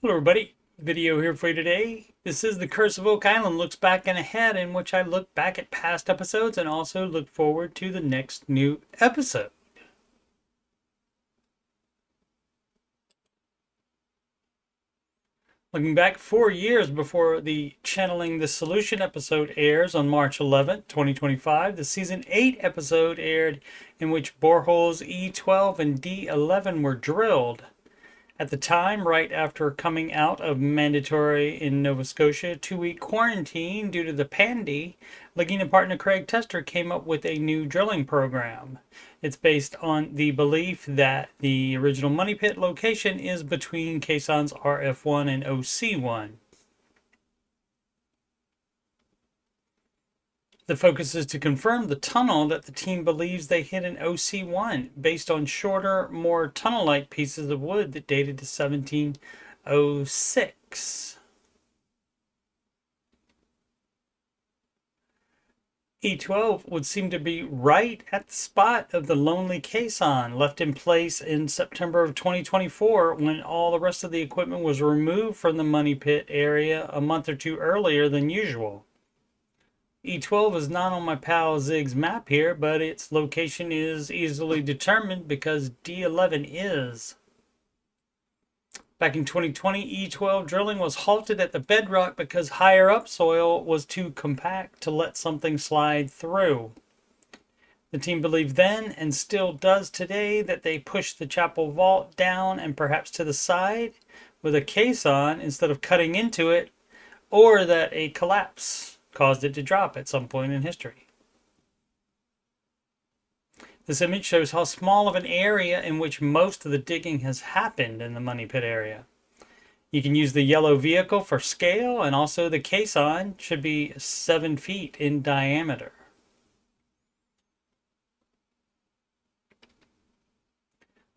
Hello everybody, video here for you today. This is the Curse of Oak Island, looks back and ahead, in which I look back at past episodes and also look forward to the next new episode. Looking back 4 years before the Channeling the Solution episode airs on March 11th, 2025, the Season 8 episode aired in which boreholes E12 and D11 were drilled. At the time, right after coming out of mandatory in Nova Scotia 2-week quarantine due to the pandy, Lagina partner Craig Tester came up with a new drilling program. It's based on the belief that the original Money Pit location is between caissons RF1 and OC1. The focus is to confirm the tunnel that the team believes they hit in OC1 based on shorter, more tunnel-like pieces of wood that dated to 1706. E12 would seem to be right at the spot of the lonely caisson left in place in September of 2024 when all the rest of the equipment was removed from the Money Pit area a month or two earlier than usual. E12 is not on my pal Zig's map here, but its location is easily determined because D11 is. Back in 2020, E12 drilling was halted at the bedrock because higher up soil was too compact to let something slide through. The team believed then, and still does today, that they pushed the chapel vault down and perhaps to the side with a caisson instead of cutting into it, or that a collapse caused it to drop at some point in history. This image shows how small of an area in which most of the digging has happened in the Money Pit area. You can use the yellow vehicle for scale, and also the caisson should be 7 feet in diameter.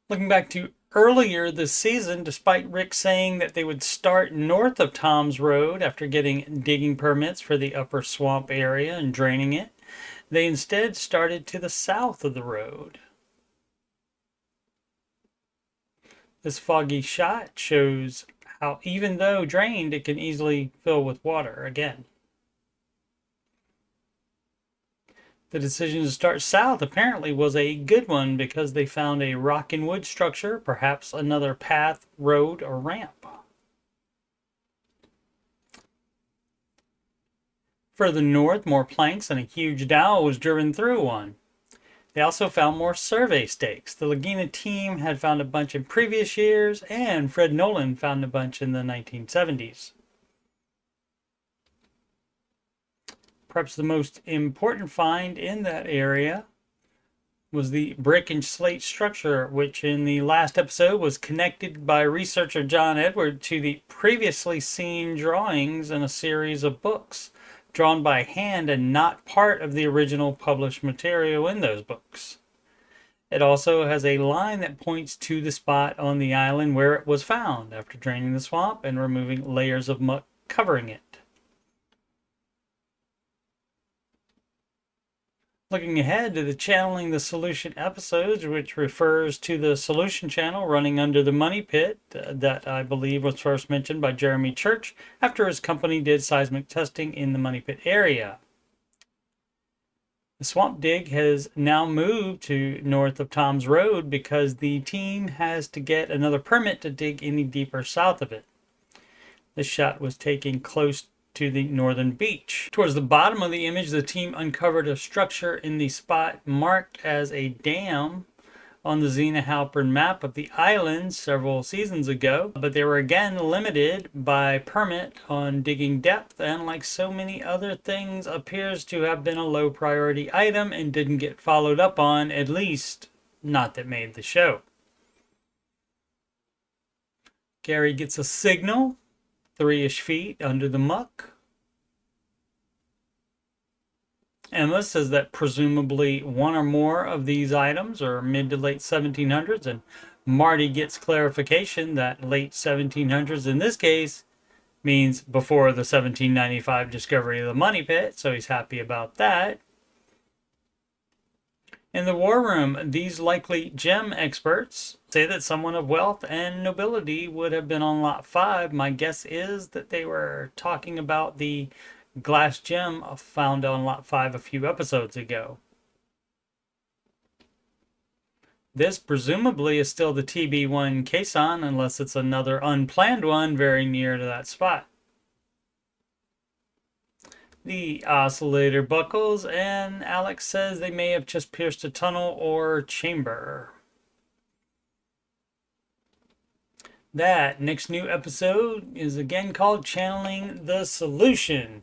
Looking back to earlier this season, despite Rick saying that they would start north of Tom's Road after getting digging permits for the upper swamp area and draining it, they instead started to the south of the road. This foggy shot shows how even though drained, it can easily fill with water again. The decision to start south apparently was a good one because they found a rock and wood structure, perhaps another path, road, or ramp. Further north, more planks and a huge dowel was driven through one. They also found more survey stakes. The Lagina team had found a bunch in previous years, and Fred Nolan found a bunch in the 1970s. Perhaps the most important find in that area was the brick and slate structure, which in the last episode was connected by researcher John Edward to the previously seen drawings in a series of books, drawn by hand and not part of the original published material in those books. It also has a line that points to the spot on the island where it was found after draining the swamp and removing layers of muck covering it. Looking ahead to the Channeling the Solution episodes, which refers to the Solution channel running under the Money Pit that I believe was first mentioned by Jeremy Church after his company did seismic testing in the Money Pit area. The swamp dig has now moved to north of Tom's Road because the team has to get another permit to dig any deeper south of it. This shot was taken close to the northern beach. Towards the bottom of the image, the team uncovered a structure in the spot marked as a dam on the Zena Halpern map of the island several seasons ago, but they were again limited by permit on digging depth, and like so many other things, appears to have been a low priority item and didn't get followed up on, at least not that made the show. Gary gets a signal 3-ish feet under the muck. Emma says that presumably one or more of these items are mid to late 1700s, and Marty gets clarification that late 1700s in this case means before the 1795 discovery of the Money Pit, so he's happy about that. In the war room, these likely gem experts say that someone of wealth and nobility would have been on lot 5. My guess is that they were talking about the glass gem found on lot 5 a few episodes ago. This presumably is still the TB1 caisson, unless it's another unplanned one very near to that spot. The oscillator buckles, and Alex says they may have just pierced a tunnel or chamber. That next new episode is again called Channeling the Solution.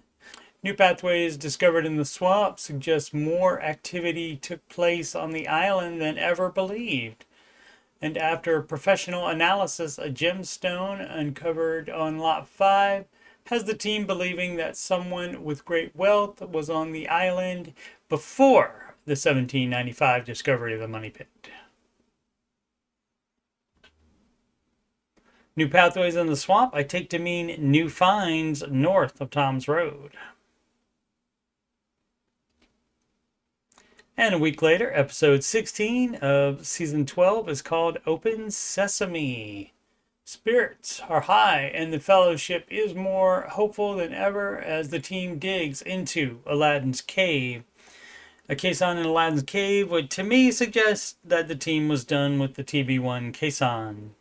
New pathways discovered in the swamp suggest more activity took place on the island than ever believed. And after professional analysis, a gemstone uncovered on Lot 5 has the team believing that someone with great wealth was on the island before the 1795 discovery of the money pit. New pathways in the swamp I take to mean new finds north of Tom's Road. And a week later, episode 16 of season 12 is called Open Sesame. Spirits are high, and the Fellowship is more hopeful than ever as the team digs into Aladdin's cave. A caisson in Aladdin's cave would, to me, suggest that the team was done with the TB1 caisson.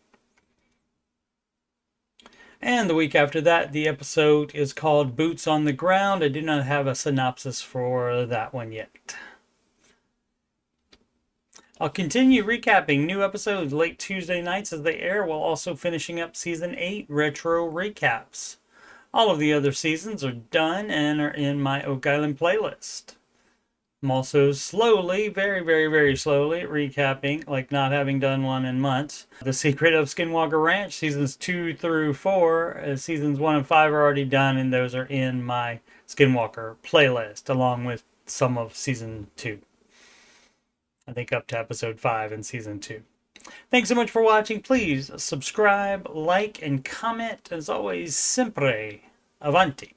And the week after that, the episode is called Boots on the Ground. I do not have a synopsis for that one yet. I'll continue recapping new episodes late Tuesday nights as they air, while also finishing up Season 8 retro recaps. All of the other seasons are done and are in my Oak Island playlist. I'm also slowly, very slowly, recapping, like not having done one in months, The Secret of Skinwalker Ranch, Seasons 2 through 4. Seasons 1 and 5 are already done, and those are in my Skinwalker playlist, along with some of Season 2. I think up to episode 5 in season 2. Thanks so much for watching. Please subscribe, like, and comment. As always, sempre avanti.